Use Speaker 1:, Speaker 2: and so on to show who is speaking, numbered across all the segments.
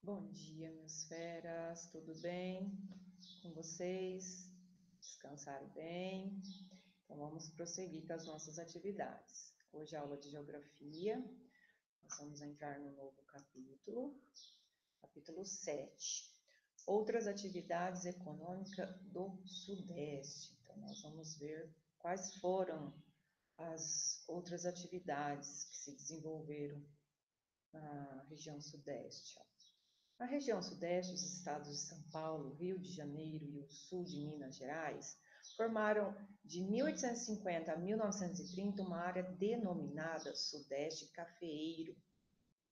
Speaker 1: Bom dia, meus feras, tudo bem com vocês? Descansaram bem? Então vamos prosseguir com as nossas atividades. Hoje é aula de geografia, nós vamos entrar no novo capítulo, capítulo 7. Outras atividades econômicas do Sudeste. Então nós vamos ver quais foram as outras atividades que se desenvolveram na região Sudeste. A região sudeste, os estados de São Paulo, Rio de Janeiro e o sul de Minas Gerais formaram de 1850 a 1930 uma área denominada Sudeste Cafeeiro,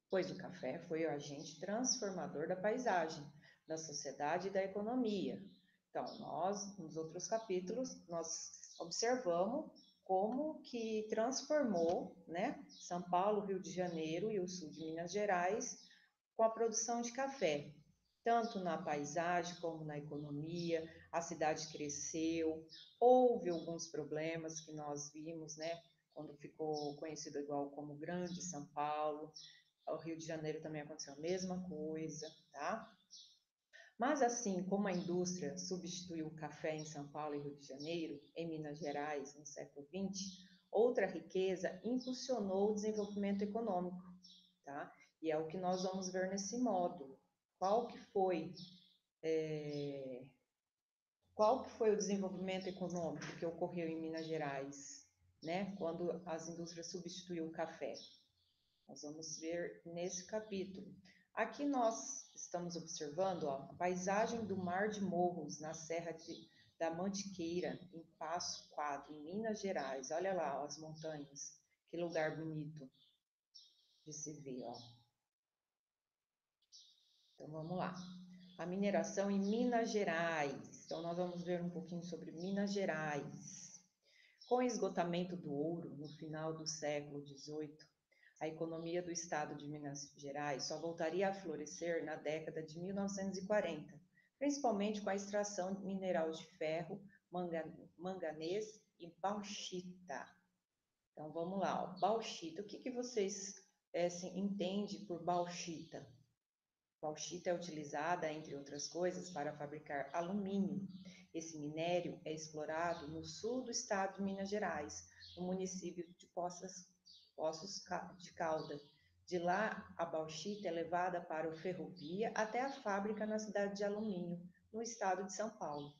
Speaker 1: pois o café foi o agente transformador da paisagem, da sociedade e da economia. Então, nós, nos outros capítulos, nós observamos como que transformou, né, São Paulo, Rio de Janeiro e o sul de Minas Gerais com a produção de café, tanto na paisagem como na economia. A cidade cresceu, houve alguns problemas que nós vimos, né, quando ficou conhecido igual como Grande São Paulo. O Rio de Janeiro também aconteceu a mesma coisa, tá? Mas assim como a indústria substituiu o café em São Paulo e Rio de Janeiro, em Minas Gerais, no século XX, outra riqueza impulsionou o desenvolvimento econômico, tá? E é o que nós vamos ver nesse módulo. Qual que foi, é, qual que foi o desenvolvimento econômico que ocorreu em Minas Gerais, né? Quando as indústrias substituíram o café? Nós vamos ver nesse capítulo. Aqui nós estamos observando, ó, a paisagem do Mar de Morros, na da Mantiqueira, em Passo Quadro, em Minas Gerais. Olha lá, ó, as montanhas. Que lugar bonito de se ver, ó. Então vamos lá. A mineração em Minas Gerais. Então nós vamos ver um pouquinho sobre Minas Gerais. Com o esgotamento do ouro no final do século XVIII, a economia do estado de Minas Gerais só voltaria a florescer na década de 1940, principalmente com a extração mineral de ferro, manganês e bauxita. Então vamos lá, ó. Bauxita. O que vocês entendem por bauxita? Bauxita é utilizada, entre outras coisas, para fabricar alumínio. Esse minério é explorado no sul do estado de Minas Gerais, no município de Poços de Calda. De lá, a bauxita é levada para o ferrovia até a fábrica na cidade de Alumínio, no estado de São Paulo.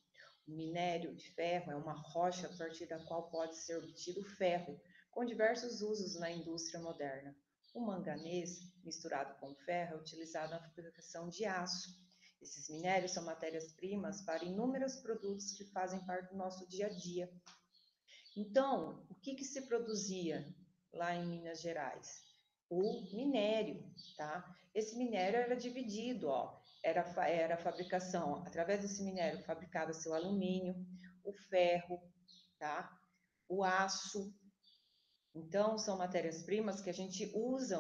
Speaker 1: O minério de ferro é uma rocha a partir da qual pode ser obtido ferro, com diversos usos na indústria moderna. O manganês, misturado com ferro, é utilizado na fabricação de aço. Esses minérios são matérias-primas para inúmeros produtos que fazem parte do nosso dia a dia. Então, o que se produzia lá em Minas Gerais? O minério, tá? Esse minério era dividido, ó. Era a fabricação, através desse minério, fabricava-se o alumínio, o ferro, tá? O aço. Então, são matérias-primas que a gente usa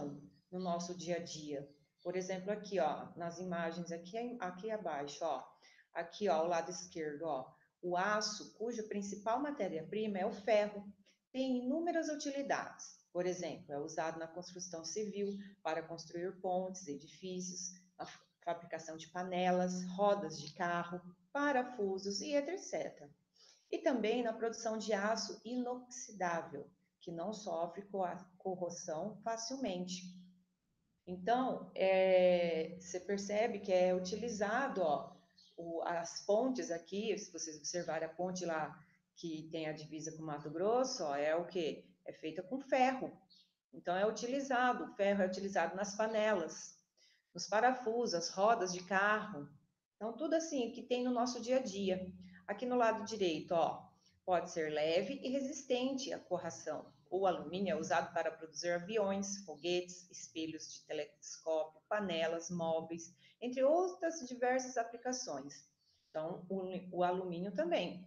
Speaker 1: no nosso dia a dia. Por exemplo, aqui, ó, nas imagens aqui abaixo, ó. Aqui, ó, ao lado esquerdo, ó. O aço, cuja principal matéria-prima é o ferro, tem inúmeras utilidades. Por exemplo, é usado na construção civil para construir pontes, edifícios, na fabricação de panelas, rodas de carro, parafusos e etc. E também na produção de aço inoxidável, que não sofre corrosão facilmente. Então, você percebe que é utilizado, ó, as pontes aqui, se vocês observarem a ponte lá que tem a divisa com o Mato Grosso, ó, é o quê? É feita com ferro. Então, o ferro é utilizado nas panelas, nos parafusos, as rodas de carro. Então, tudo assim que tem no nosso dia a dia. Aqui no lado direito, ó, pode ser leve e resistente à corrosão. O alumínio é usado para produzir aviões, foguetes, espelhos de telescópio, panelas, móveis, entre outras diversas aplicações. Então, o alumínio também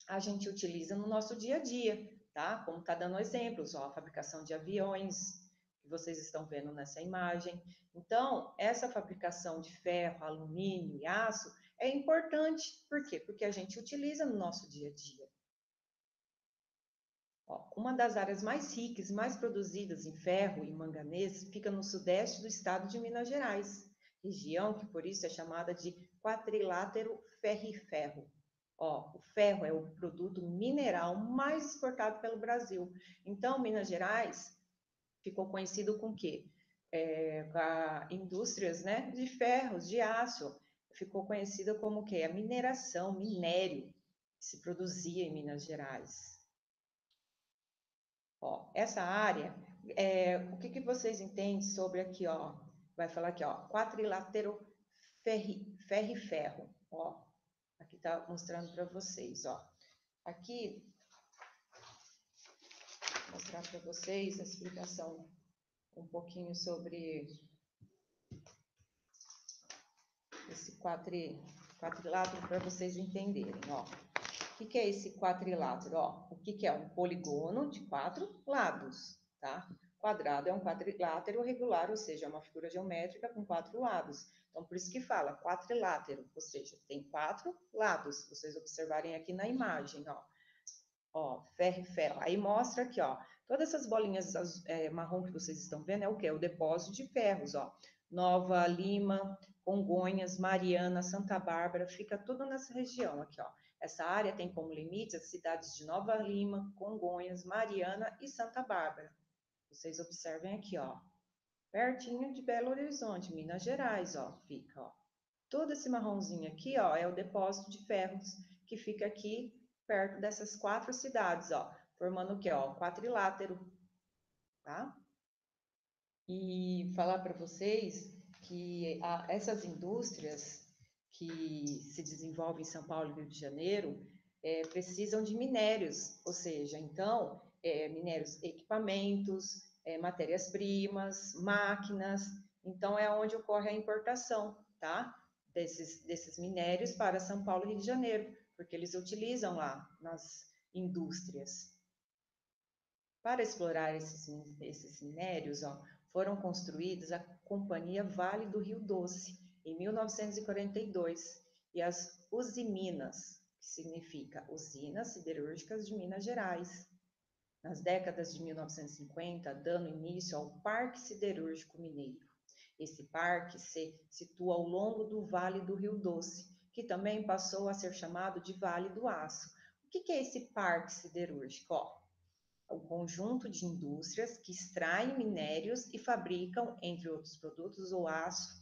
Speaker 1: a gente utiliza no nosso dia a dia, tá? Como está dando exemplos, ó, a fabricação de aviões, que vocês estão vendo nessa imagem. Então, essa fabricação de ferro, alumínio e aço é importante. Por quê? Porque a gente utiliza no nosso dia a dia. Ó, uma das áreas mais ricas e mais produzidas em ferro e manganês fica no sudeste do estado de Minas Gerais. região que por isso é chamada de quadrilátero ferro-ferro. Ó, o ferro é o produto mineral mais exportado pelo Brasil. Então, Minas Gerais ficou conhecido com o quê? Com indústrias, né, de ferros, de aço. Ficou conhecida como o quê? A mineração, minério, que se produzia em Minas Gerais. Ó, essa área, o que, que vocês entendem sobre aqui, ó? Vai falar aqui, ó, quadrilátero ferro-ferro. Ó, aqui tá mostrando para vocês, ó. Aqui, vou mostrar para vocês a explicação um pouquinho sobre esse quadrilátero para vocês entenderem, ó. O que é esse quadrilátero? Ó, o que é um polígono de 4 lados, tá? Quadrado é um quadrilátero regular, ou seja, é uma figura geométrica com 4 lados. Então, por isso que fala quadrilátero, ou seja, tem 4 lados. Vocês observarem aqui na imagem, ó. Ó, ferro e ferro. Aí mostra aqui, ó, todas essas bolinhas marrom que vocês estão vendo é o quê? É o depósito de ferros, ó. Nova Lima, Congonhas, Mariana, Santa Bárbara, fica tudo nessa região aqui, ó. Essa área tem como limite as cidades de Nova Lima, Congonhas, Mariana e Santa Bárbara. Vocês observem aqui, ó. Pertinho de Belo Horizonte, Minas Gerais, ó, fica, ó. Todo esse marronzinho aqui, ó, é o depósito de ferros que fica aqui perto dessas 4 cidades, ó, formando o quê, ó, quadrilátero, tá? E falar para vocês que essas indústrias que se desenvolvem em São Paulo e Rio de Janeiro precisam de minérios, ou seja, então, minérios, equipamentos, matérias-primas, máquinas, então é onde ocorre a importação, tá? Desses minérios para São Paulo e Rio de Janeiro, porque eles utilizam lá nas indústrias. Para explorar esses minérios, ó, foram construídas a Companhia Vale do Rio Doce, em 1942, e as Usiminas, que significa Usinas Siderúrgicas de Minas Gerais. Nas décadas de 1950, dando início ao Parque Siderúrgico Mineiro. Esse parque se situa ao longo do Vale do Rio Doce, que também passou a ser chamado de Vale do Aço. O que é esse parque siderúrgico? Ó, o conjunto de indústrias que extraem minérios e fabricam, entre outros produtos, o aço.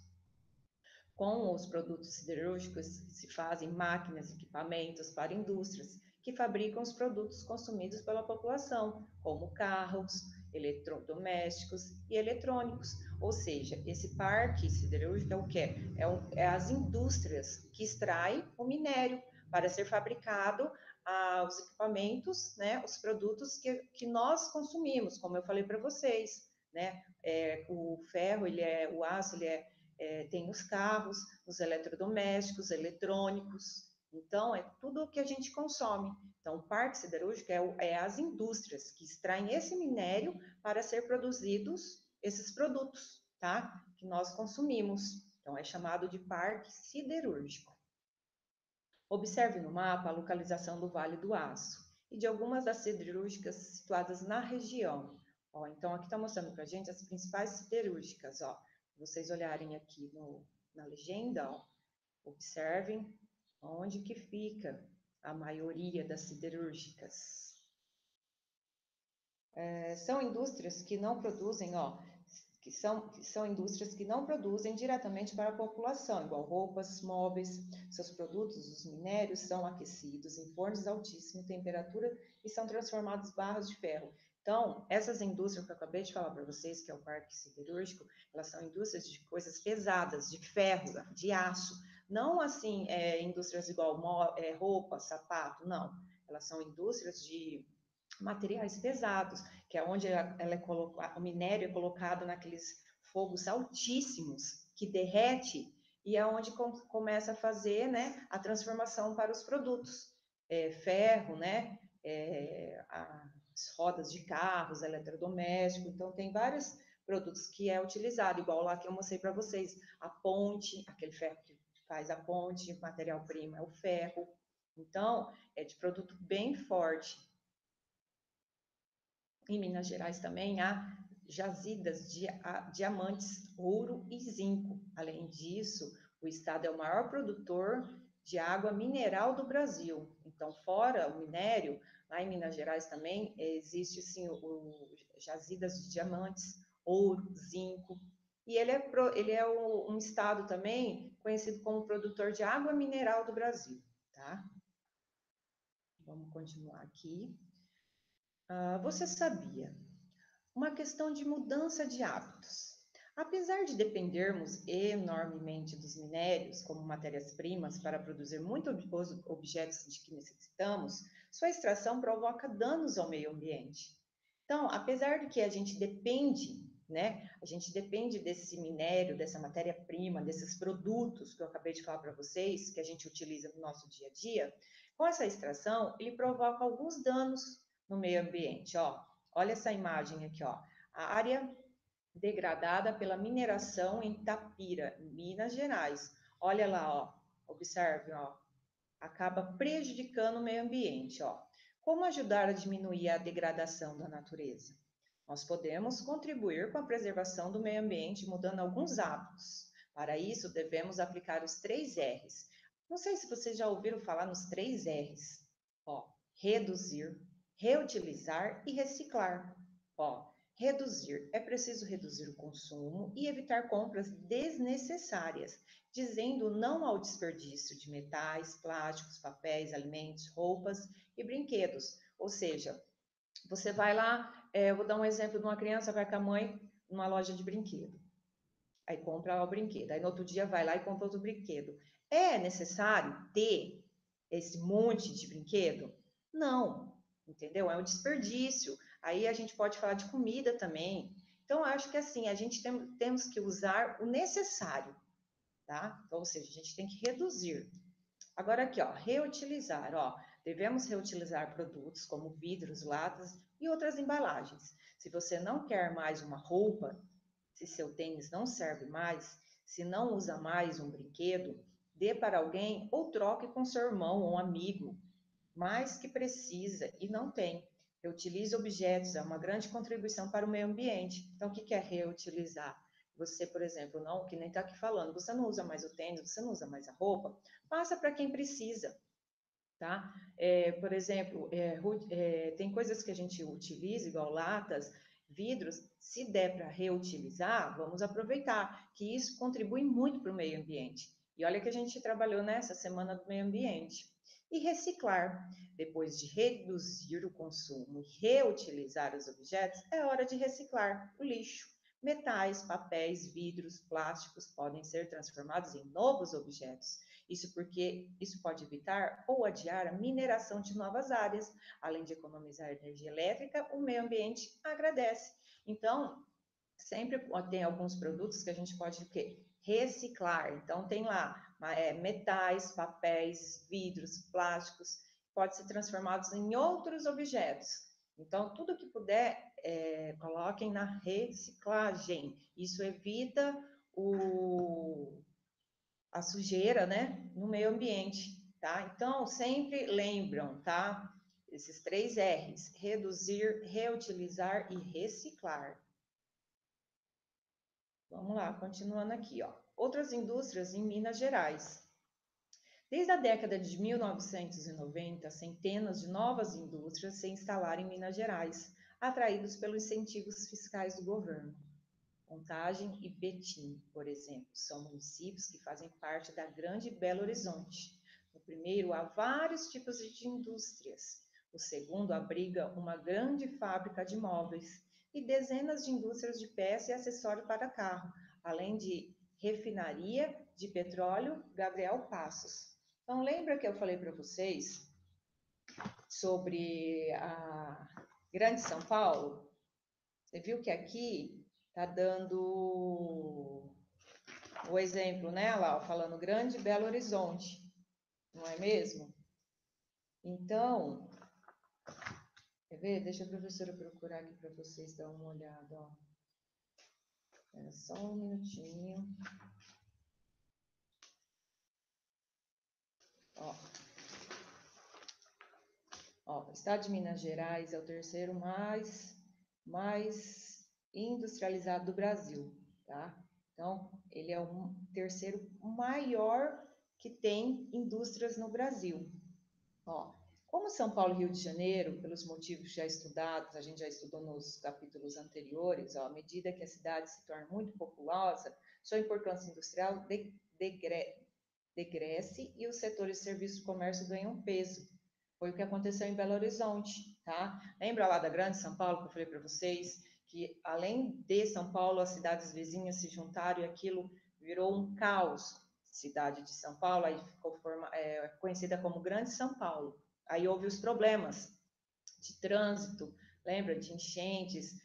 Speaker 1: Com os produtos siderúrgicos se fazem máquinas e equipamentos para indústrias que fabricam os produtos consumidos pela população, como carros, eletrodomésticos e eletrônicos. Ou seja, esse parque siderúrgico é o quê? É as indústrias que extraem o minério para ser fabricado os equipamentos, né, os produtos que nós consumimos, como eu falei para vocês, né? O ferro, o aço, tem os carros, os eletrodomésticos, eletrônicos. Então, é tudo o que a gente consome. Então, o parque siderúrgico é as indústrias que extraem esse minério para ser produzidos esses produtos, tá? Que nós consumimos. Então, é chamado de parque siderúrgico. Observe no mapa a localização do Vale do Aço e de algumas das siderúrgicas situadas na região. Ó, então, aqui está mostrando para a gente as principais siderúrgicas. Ó. Vocês olharem aqui na legenda, ó, observem onde que fica a maioria das siderúrgicas. São indústrias que não produzem, ó, que são indústrias que não produzem diretamente para a população, igual roupas, móveis. Seus produtos, os minérios, são aquecidos em fornos de altíssima temperatura e são transformados em barras de ferro. Então, essas indústrias que eu acabei de falar para vocês, que é o parque siderúrgico, elas são indústrias de coisas pesadas, de ferro, de aço. Não assim, indústrias igual roupa, sapato, não. Elas são indústrias de materiais pesados, que é onde o minério é colocado naqueles fogos altíssimos, que derrete, e é onde começa a fazer, né, a transformação para os produtos. Ferro, né, as rodas de carros, eletrodoméstico, então tem vários produtos que é utilizado, igual lá que eu mostrei para vocês, a ponte, aquele ferro que faz a ponte, material-prima é o ferro, então é de produto bem forte. Em Minas Gerais também há jazidas de diamantes, ouro e zinco. Além disso, o estado é o maior produtor de água mineral do Brasil. Então, fora o minério, lá em Minas Gerais também existe sim o jazidas de diamantes, ouro, zinco. E ele é um estado também conhecido como produtor de água mineral do Brasil, tá? Vamos continuar aqui. Você sabia? Uma questão de mudança de hábitos. Apesar de dependermos enormemente dos minérios como matérias-primas para produzir muitos objetos de que necessitamos, sua extração provoca danos ao meio ambiente. Então, apesar de que a gente depende, né? A gente depende desse minério, dessa matéria-prima, desses produtos que eu acabei de falar para vocês, que a gente utiliza no nosso dia a dia, com essa extração, ele provoca alguns danos no meio ambiente, ó. Olha essa imagem aqui, ó. A área degradada pela mineração em Tapira, Minas Gerais. Olha lá, ó. Observe, ó. Acaba prejudicando o meio ambiente, ó. Como ajudar a diminuir a degradação da natureza? Nós podemos contribuir com a preservação do meio ambiente mudando alguns hábitos. Para isso, devemos aplicar os 3 R's. Não sei se vocês já ouviram falar nos 3 R's. Ó, reduzir, reutilizar e reciclar. Ó, reduzir. É preciso reduzir o consumo e evitar compras desnecessárias, dizendo não ao desperdício de metais, plásticos, papéis, alimentos, roupas e brinquedos. Ou seja, você vai lá, eu vou dar um exemplo de uma criança, vai com a mãe numa loja de brinquedo. Aí compra o brinquedo. Aí no outro dia vai lá e compra outro brinquedo. É necessário ter esse monte de brinquedo? Não, entendeu? É um desperdício. Aí a gente pode falar de comida também. Então, eu acho que assim, a gente temos que usar o necessário, tá? Então, ou seja, a gente tem que reduzir. Agora aqui, ó, reutilizar, ó, devemos reutilizar produtos como vidros, latas e outras embalagens. Se você não quer mais uma roupa, se seu tênis não serve mais, se não usa mais um brinquedo, dê para alguém ou troque com seu irmão ou um amigo, mas que precisa e não tem. Reutilize objetos, é uma grande contribuição para o meio ambiente. Então, o que é reutilizar? Você, por exemplo, não, que nem está aqui falando, você não usa mais o tênis, você não usa mais a roupa, passa para quem precisa, tá? Por exemplo, tem coisas que a gente utiliza, igual latas, vidros, se der para reutilizar, vamos aproveitar, que isso contribui muito para o meio ambiente. E olha que a gente trabalhou nessa semana do meio ambiente. E reciclar. Depois de reduzir o consumo e reutilizar os objetos, é hora de reciclar o lixo. Metais, papéis, vidros, plásticos podem ser transformados em novos objetos. Isso porque isso pode evitar ou adiar a mineração de novas áreas, além de economizar energia elétrica, o meio ambiente agradece. Então, sempre tem alguns produtos que a gente pode o quê? Reciclar. Então, tem lá metais, papéis, vidros, plásticos, pode ser transformados em outros objetos. Então, tudo que puder, coloquem na reciclagem. Isso evita a sujeira, né, no meio ambiente, tá? Então, sempre lembram, tá? Esses 3 R's: reduzir, reutilizar e reciclar. Vamos lá, continuando aqui, ó. Outras indústrias em Minas Gerais. Desde a década de 1990, centenas de novas indústrias se instalaram em Minas Gerais, atraídos pelos incentivos fiscais do governo. Contagem e Betim, por exemplo, são municípios que fazem parte da Grande Belo Horizonte. No primeiro, há vários tipos de indústrias. O segundo abriga uma grande fábrica de móveis e dezenas de indústrias de peça e acessórios para carro, além de refinaria de petróleo Gabriel Passos. Então, lembra que eu falei para vocês sobre a Grande São Paulo? Você viu que aqui está dando o exemplo, né, lá, falando Grande Belo Horizonte, não é mesmo? Então, quer ver? Deixa a professora procurar aqui para vocês dar uma olhada, ó. É só um minutinho. Ó. Ó, o estado de Minas Gerais é o terceiro mais industrializado do Brasil, tá? Então, ele é o terceiro maior que tem indústrias no Brasil. Ó, como São Paulo e Rio de Janeiro, pelos motivos já estudados, a gente já estudou nos capítulos anteriores, ó, à medida que a cidade se torna muito populosa, sua importância industrial decresce e os setores de serviço e comércio ganham peso. Foi o que aconteceu em Belo Horizonte, tá? Lembra lá da Grande São Paulo que eu falei para vocês que além de São Paulo, as cidades vizinhas se juntaram e aquilo virou um caos. Cidade de São Paulo, aí ficou conhecida como Grande São Paulo. Aí houve os problemas de trânsito, lembra? De enchentes,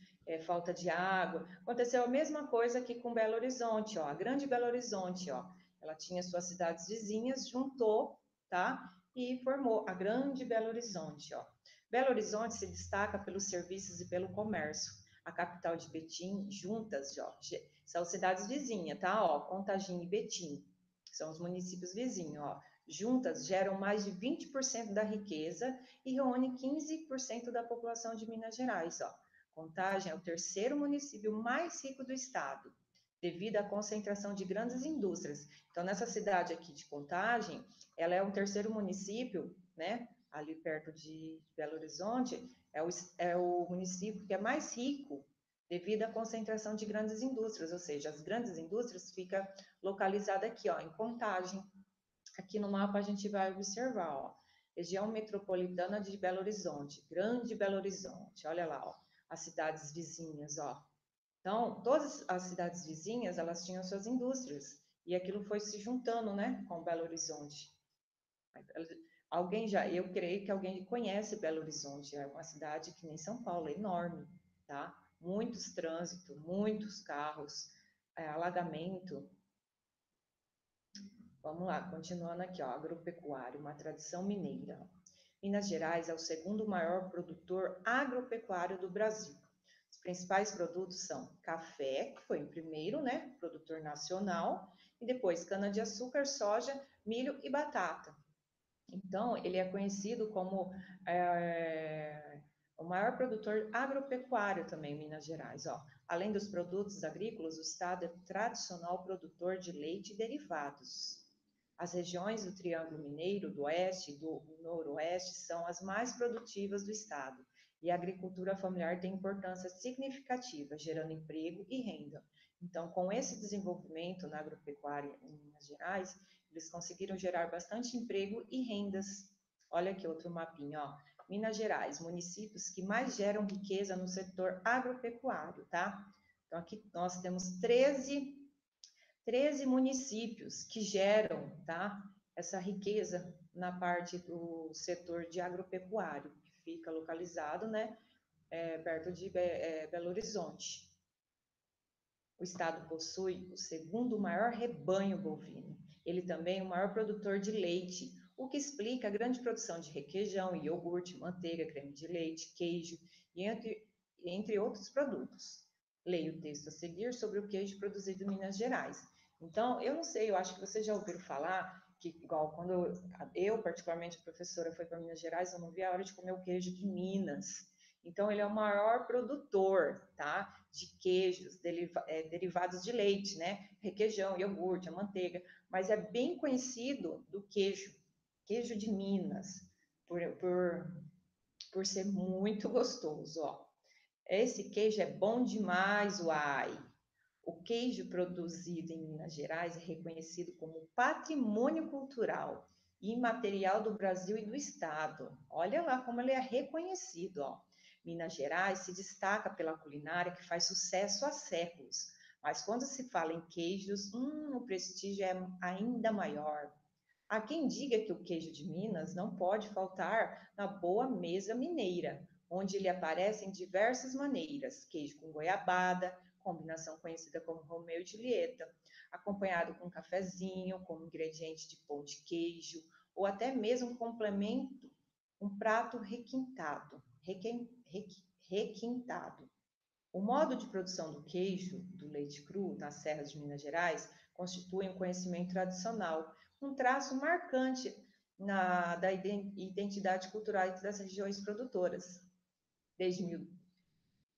Speaker 1: falta de água. Aconteceu a mesma coisa aqui com Belo Horizonte, ó, a Grande Belo Horizonte, ó. Ela tinha suas cidades vizinhas, juntou, tá? E formou a Grande Belo Horizonte, ó. Belo Horizonte se destaca pelos serviços e pelo comércio. A capital de Betim, juntas, ó, são cidades vizinhas, tá? Ó, Contagem e Betim, são os municípios vizinhos, ó. Juntas geram mais de 20% da riqueza e reúne 15% da população de Minas Gerais, ó. Contagem é o terceiro município mais rico do estado, devido à concentração de grandes indústrias. Então, nessa cidade aqui de Contagem, ela é o terceiro município, né? Ali perto de Belo Horizonte, é o município que é mais rico devido à concentração de grandes indústrias, ou seja, as grandes indústrias ficam localizadas aqui, ó, em Contagem. Aqui no mapa a gente vai observar, ó, região metropolitana de Belo Horizonte, Grande Belo Horizonte, olha lá, ó, as cidades vizinhas, ó. Então, todas as cidades vizinhas, elas tinham suas indústrias, e aquilo foi se juntando, né, com Belo Horizonte. Eu creio que alguém conhece Belo Horizonte, é uma cidade que nem São Paulo, é enorme, tá? Muitos trânsito, muitos carros, alagamento. Vamos lá, continuando aqui, ó, agropecuário, uma tradição mineira. Minas Gerais é o segundo maior produtor agropecuário do Brasil. Os principais produtos são café, que foi o primeiro, né, produtor nacional, e depois cana-de-açúcar, soja, milho e batata. Então, ele é conhecido como o maior produtor agropecuário também em Minas Gerais. Ó. Além dos produtos agrícolas, o estado é tradicional produtor de leite e derivados. As regiões do Triângulo Mineiro, do Oeste e do Noroeste são as mais produtivas do estado, e a agricultura familiar tem importância significativa, gerando emprego e renda. Então, com esse desenvolvimento na agropecuária em Minas Gerais, eles conseguiram gerar bastante emprego e rendas. Olha aqui outro mapinha, ó. Minas Gerais, municípios que mais geram riqueza no setor agropecuário, tá? Então, aqui nós temos 13 municípios que geram, tá, essa riqueza na parte do setor de agropecuário, que fica localizado, né, perto de Belo Horizonte. O estado possui o segundo maior rebanho bovino. Ele também é o maior produtor de leite, o que explica a grande produção de requeijão, iogurte, manteiga, creme de leite, queijo e entre outros produtos. Leia o texto a seguir sobre o queijo produzido em Minas Gerais. Então, eu não sei, eu acho que vocês já ouviram falar que, igual quando eu particularmente, a professora, foi para Minas Gerais, eu não vi a hora de comer o queijo de Minas. Então, ele é o maior produtor, tá? De queijos, derivados de leite, né? Requeijão, iogurte, a manteiga. Mas é bem conhecido do queijo de Minas, por ser muito gostoso, ó. Esse queijo é bom demais, uai! O queijo produzido em Minas Gerais é reconhecido como patrimônio cultural e imaterial do Brasil e do Estado. Olha lá como ele é reconhecido, ó. Minas Gerais se destaca pela culinária que faz sucesso há séculos, mas quando se fala em queijos, o prestígio é ainda maior. Há quem diga que o queijo de Minas não pode faltar na boa mesa mineira, onde ele aparece em diversas maneiras: queijo com goiabada, combinação conhecida como Romeu e Julieta, acompanhado com um cafezinho, como ingrediente de pão de queijo, ou até mesmo um complemento, um prato requintado. O modo de produção do queijo, do leite cru, nas serras de Minas Gerais, constitui um conhecimento tradicional, um traço marcante da identidade cultural das regiões produtoras.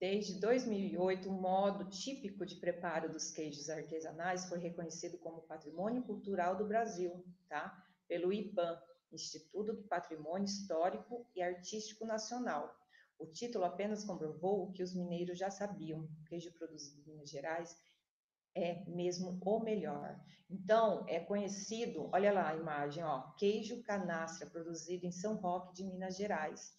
Speaker 1: Desde 2008, o modo típico de preparo dos queijos artesanais foi reconhecido como Patrimônio Cultural do Brasil, tá? Pelo IPAM, Instituto do Patrimônio Histórico e Artístico Nacional. O título apenas comprovou o que os mineiros já sabiam: o queijo produzido em Minas Gerais é mesmo o melhor. Então, é conhecido, olha lá a imagem, ó, queijo canastra, produzido em São Roque de Minas Gerais.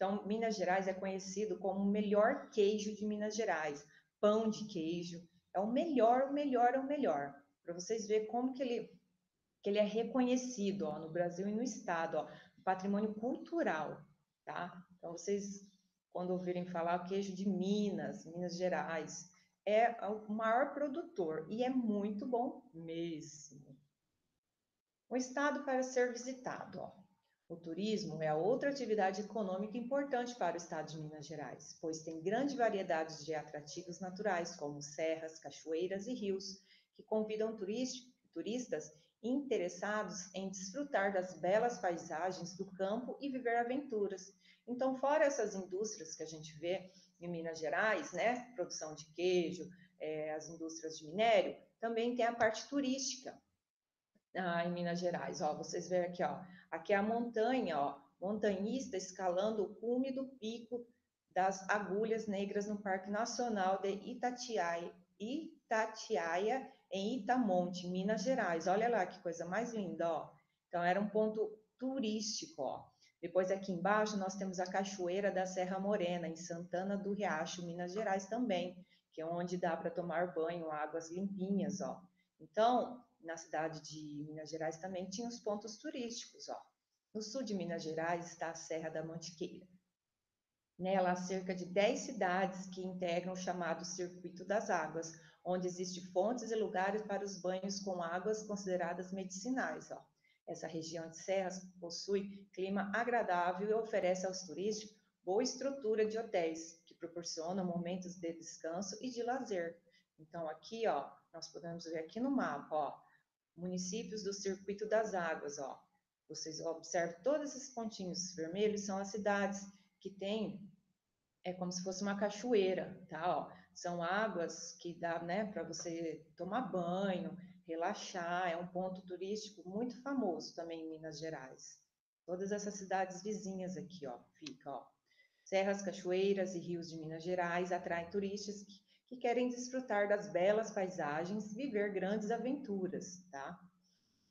Speaker 1: Então, Minas Gerais é conhecido como o melhor queijo de Minas Gerais. Pão de queijo, é o melhor, o melhor, é o melhor. Para vocês verem como que ele é reconhecido, ó, no Brasil e no estado, ó, patrimônio cultural, tá? Então, vocês, quando ouvirem falar queijo de Minas, Minas Gerais, é o maior produtor e é muito bom mesmo. O estado para ser visitado, ó. O turismo é a outra atividade econômica importante para o estado de Minas Gerais, pois tem grande variedade de atrativos naturais, como serras, cachoeiras e rios, que convidam turistas interessados em desfrutar das belas paisagens do campo e viver aventuras. Então, fora essas indústrias que a gente vê em Minas Gerais, né, produção de queijo, as indústrias de minério, também tem a parte turística, em Minas Gerais. Ó, vocês veem aqui, ó, aqui é a montanha, ó, montanhista escalando o cume do Pico das Agulhas Negras no Parque Nacional de Itatiaia, em Itamonte, Minas Gerais. Olha lá que coisa mais linda, ó. Então era um ponto turístico, ó. Depois aqui embaixo nós temos a Cachoeira da Serra Morena, em Santana do Riacho, Minas Gerais também, que é onde dá para tomar banho, águas limpinhas, ó. Então, na cidade de Minas Gerais também tinha os pontos turísticos, ó. No sul de Minas Gerais está a Serra da Mantiqueira. Nela há cerca de 10 cidades que integram o chamado Circuito das Águas, onde existem fontes e lugares para os banhos com águas consideradas medicinais, ó. Essa região de serras possui clima agradável e oferece aos turistas boa estrutura de hotéis, que proporcionam momentos de descanso e de lazer. Então, aqui, ó, nós podemos ver aqui no mapa, ó, municípios do Circuito das Águas, ó. Vocês observam todos esses pontinhos vermelhos são as cidades que têm, é como se fosse uma cachoeira, tá? Ó, são águas que dá, né, para você tomar banho, relaxar. É um ponto turístico muito famoso também em Minas Gerais. Todas essas cidades vizinhas aqui, ó, fica, ó. Serras, cachoeiras e rios de Minas Gerais atraem turistas que querem desfrutar das belas paisagens, viver grandes aventuras, tá?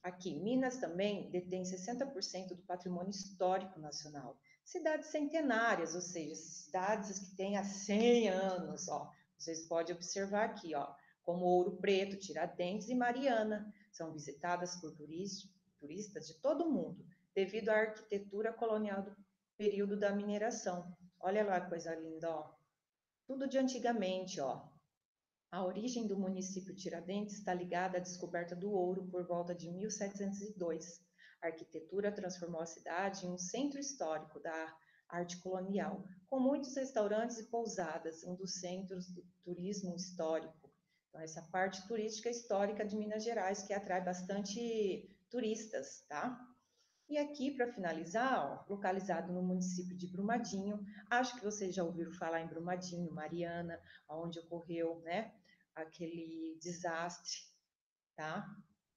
Speaker 1: Aqui, Minas também detém 60% do patrimônio histórico nacional. Cidades centenárias, ou seja, cidades que têm há 100 anos, ó. Vocês podem observar aqui, ó, como Ouro Preto, Tiradentes e Mariana, são visitadas por turistas de todo o mundo, devido à arquitetura colonial do período da mineração. Olha lá que coisa linda, ó. Tudo de antigamente, ó. A origem do município Tiradentes está ligada à descoberta do ouro por volta de 1702. A arquitetura transformou a cidade em um centro histórico da arte colonial, com muitos restaurantes e pousadas, um dos centros do turismo histórico. Então, essa parte turística histórica de Minas Gerais que atrai bastante turistas, tá? E aqui, para finalizar, ó, localizado no município de Brumadinho, acho que vocês já ouviram falar em Brumadinho, Mariana, onde ocorreu, né, aquele desastre, tá?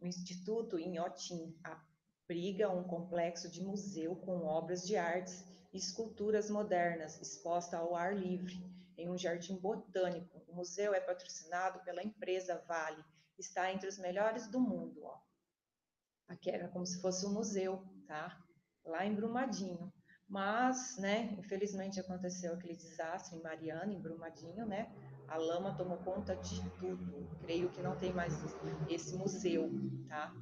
Speaker 1: O Instituto Inhotim abriga um complexo de museu com obras de artes e esculturas modernas exposta ao ar livre, em um jardim botânico. O museu é patrocinado pela empresa Vale, está entre os melhores do mundo, ó. Aqui era como se fosse um museu, tá? Lá em Brumadinho. Mas, né, infelizmente aconteceu aquele desastre em Mariana, em Brumadinho, né? A lama tomou conta de tudo. Creio que não tem mais esse museu, tá?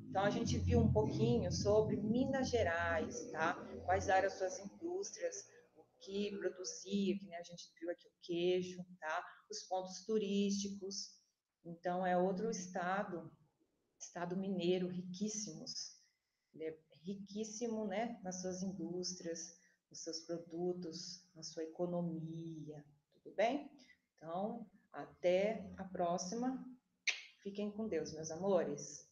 Speaker 1: Então a gente viu um pouquinho sobre Minas Gerais, tá? Quais eram as suas indústrias, o que produzia, que né, a gente viu aqui o queijo, tá? Os pontos turísticos. Então é outro estado mineiro riquíssimos, ele é riquíssimo, né, nas suas indústrias, nos seus produtos, na sua economia, tudo bem? Então, até a próxima. Fiquem com Deus, meus amores.